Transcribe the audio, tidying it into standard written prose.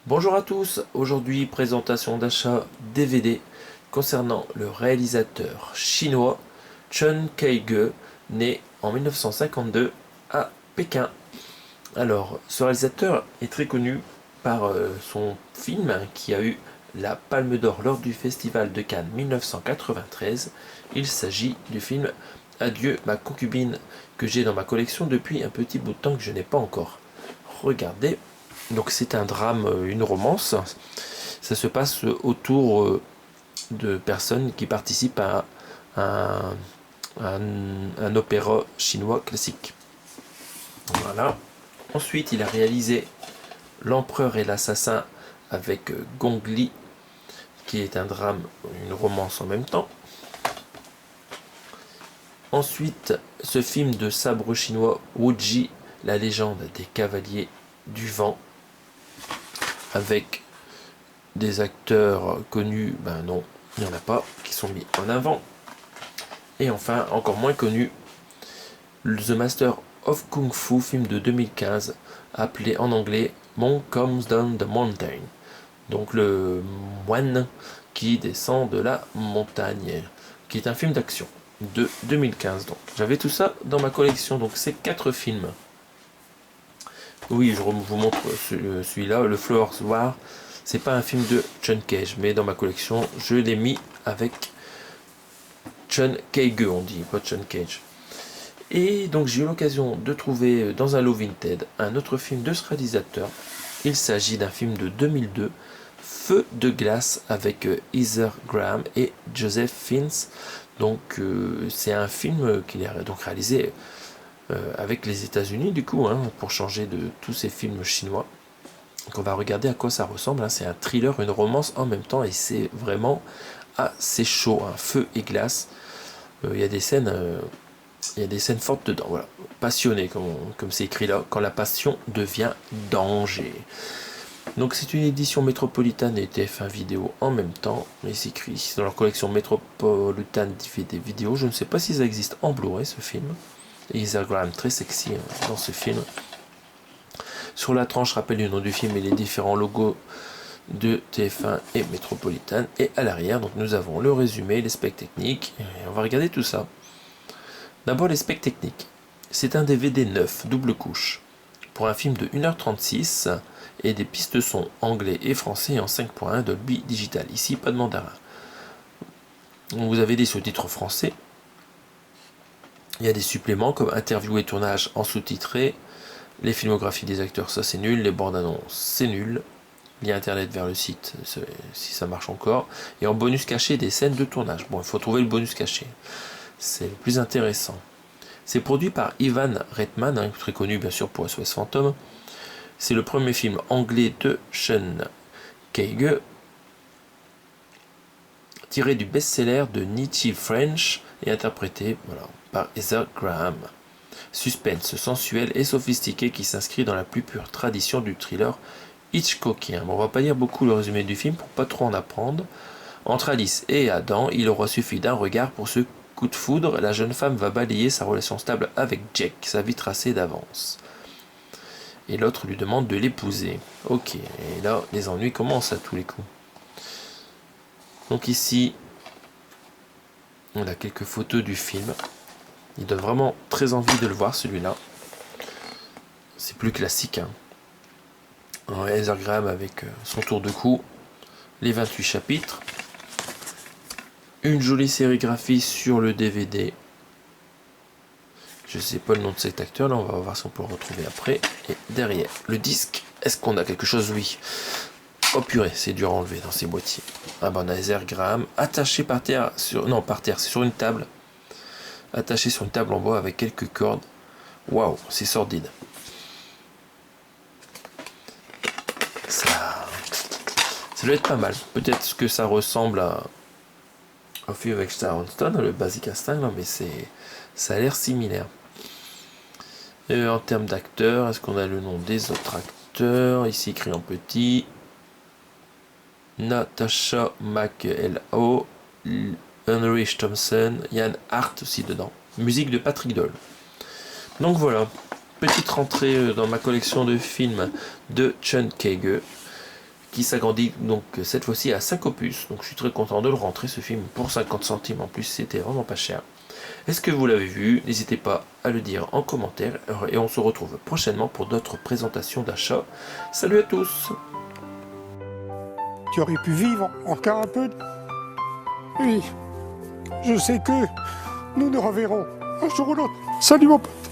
Bonjour à tous, aujourd'hui présentation d'achat DVD concernant le réalisateur chinois Chen Kaige, né en 1952 à Pékin. Alors, ce réalisateur est très connu par son film qui a eu la Palme d'Or lors du Festival de Cannes 1993. Il s'agit du film Adieu ma concubine que j'ai dans ma collection depuis un petit bout de temps que je n'ai pas encore regardé. Donc c'est un drame, une romance. Ça se passe autour de personnes qui participent à un opéra chinois classique. Voilà. Ensuite, il a réalisé L'Empereur et l'Assassin avec Gong Li, qui est un drame, une romance en même temps. Ensuite, ce film de sabre chinois Wuji, la légende des cavaliers du vent, avec des acteurs connus, ben non, il n'y en a pas, qui sont mis en avant. Et enfin, encore moins connu, The Master of Kung Fu, film de 2015, appelé en anglais Monk Comes Down the Mountain. Donc le moine qui descend de la montagne, qui est un film d'action de 2015. Donc j'avais tout ça dans ma collection, donc c'est 4 films. Oui, je vous montre celui-là, le Flowers War. C'est pas un film de Chen Kaige, mais dans ma collection, je l'ai mis avec Chen Kaige, on dit, pas Chen Kaige. Et donc j'ai eu l'occasion de trouver dans un lot Vinted un autre film de ce réalisateur. Il s'agit d'un film de 2002, Feu de glace, avec Heather Graham et Joseph Fiennes. Donc c'est un film qu'il a donc réalisé avec les États-Unis du coup, pour changer de tous ces films chinois. Donc on va regarder à quoi ça ressemble. C'est un thriller, une romance en même temps, et c'est vraiment assez chaud, feu et glace. Il y a des scènes fortes dedans. Voilà, passionné comme c'est écrit là, quand la passion devient danger. Donc c'est une édition Métropolitane et TF1 vidéo en même temps. Et c'est écrit ici dans leur collection Métropolitane DVD vidéo. Je ne sais pas si ça existe en Blu-ray ce film. Et Heather Graham très sexy dans ce film. Sur la tranche, rappelle le nom du film et les différents logos de TF1 et Métropolitane. Et à l'arrière, donc nous avons le résumé, les specs techniques. Et on va regarder tout ça. D'abord les specs techniques. C'est un DVD neuf, double couche, pour un film de 1h36 et des pistes son anglais et français en 5.1 Dolby Digital. Ici, pas de mandarin. Donc, vous avez des sous-titres français. Il y a des suppléments comme interview et tournage en sous-titré. Les filmographies des acteurs, ça c'est nul. Les bandes annonces, c'est nul. Lien internet vers le site, si ça marche encore. Et en bonus caché, des scènes de tournage. Bon, il faut trouver le bonus caché. C'est le plus intéressant. C'est produit par Ivan Reitman, très connu bien sûr pour SOS Fantôme. C'est le premier film anglais de Chen Kaige, tiré du best-seller de Nietzsche French et interprété par Heather Graham. Suspense sensuel et sophistiqué qui s'inscrit dans la plus pure tradition du thriller hitchcockien. Bon, on va pas lire beaucoup le résumé du film pour pas trop en apprendre. Entre Alice et Adam, il aura suffi d'un regard pour ce coup de foudre. La jeune femme va balayer sa relation stable avec Jack, sa vie tracée d'avance. Et l'autre lui demande de l'épouser. Ok, et là, les ennuis commencent à tous les coups. Donc ici, on a quelques photos du film. Il donne vraiment très envie de le voir, celui-là. C'est plus classique. Heather Graham avec son tour de cou. Les 28 chapitres. Une jolie sérigraphie sur le DVD. Je ne sais pas le nom de cet acteur, là on va voir si on peut le retrouver après. Et derrière, le disque, est-ce qu'on a quelque chose? Oui. Oh purée, c'est dur à enlever dans ces boîtiers. Ah ben on a Heather Graham, attaché par terre, c'est sur une table. Attaché sur une table en bois avec quelques cordes. Waouh, c'est sordide. Ça doit être pas mal. Peut-être que ça ressemble à Few avec Star Stone, le Basic Instinct, mais ça a l'air similaire. En termes d'acteurs, est-ce qu'on a le nom des autres acteurs? Ici écrit en petit. Natasha McElhone, Ulrich Thompson, Ian Hart aussi dedans. Musique de Patrick Doyle. Donc voilà, petite rentrée dans ma collection de films de Chen Kaige, qui s'agrandit donc cette fois-ci à 5 opus. Donc je suis très content de le rentrer, ce film, pour 50 centimes en plus, c'était vraiment pas cher. Est-ce que vous l'avez vu? N'hésitez pas à le dire en commentaire et on se retrouve prochainement pour d'autres présentations d'achat. Salut à tous! Tu aurais pu vivre encore un peu. Oui, je sais que nous nous reverrons un jour ou l'autre. Salut mon pote!